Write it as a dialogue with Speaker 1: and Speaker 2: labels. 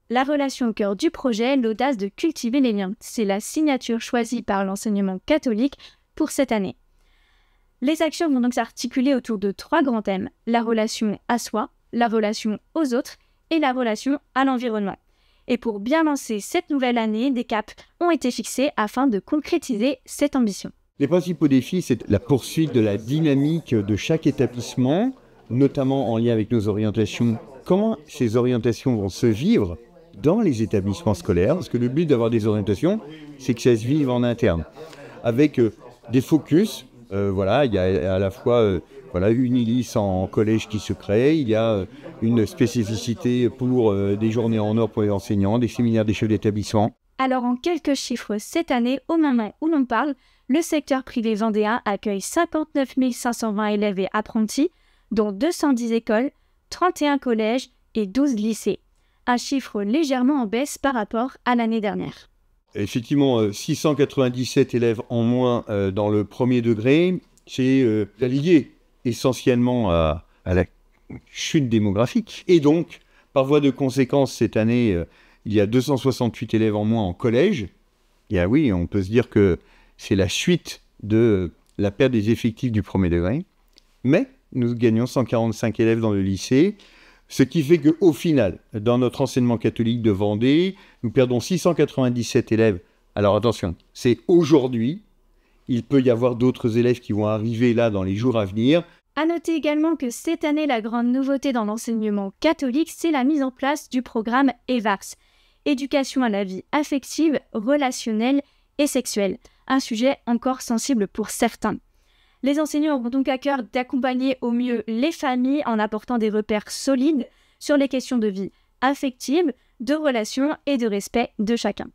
Speaker 1: La relation au cœur du projet, l'audace de cultiver les liens. C'est la signature choisie par l'enseignement catholique pour cette année. Les actions vont donc s'articuler autour de 3 grands thèmes: la relation à soi, la relation aux autres et la relation à l'environnement. Et pour bien lancer cette nouvelle année, des caps ont été fixés afin de concrétiser cette ambition.
Speaker 2: Les principaux défis, c'est la poursuite de la dynamique de chaque établissement, notamment en lien avec nos orientations. Comment ces orientations vont se vivre dans les établissements scolaires? Parce que le but d'avoir des orientations, c'est que ça se vive en interne, avec des focus. Il y a à la fois une ILIS en collège qui se crée, il y a une spécificité pour des journées en or pour les enseignants, des séminaires des chefs d'établissement.
Speaker 1: Alors en quelques chiffres, cette année, au moment où l'on parle, le secteur privé vendéen accueille 59 520 élèves et apprentis, dont 210 écoles, 31 collèges et 12 lycées. Un chiffre légèrement en baisse par rapport à l'année dernière.
Speaker 2: Effectivement, 697 élèves en moins dans le premier degré, c'est lié essentiellement à la chute démographique. Et donc, par voie de conséquence, cette année, il y a 268 élèves en moins en collège. Et oui, on peut se dire que c'est la suite de la perte des effectifs du premier degré. Mais nous gagnons 145 élèves dans le lycée, ce qui fait qu'au final, dans notre enseignement catholique de Vendée, nous perdons 697 élèves. Alors attention, c'est aujourd'hui. Il peut y avoir d'autres élèves qui vont arriver là dans les jours à venir.
Speaker 1: À noter également que cette année, la grande nouveauté dans l'enseignement catholique, c'est la mise en place du programme EVARS, éducation à la vie affective, relationnelle et sexuelle, un sujet encore sensible pour certains. Les enseignants auront donc à cœur d'accompagner au mieux les familles en apportant des repères solides sur les questions de vie affective, de relations et de respect de chacun.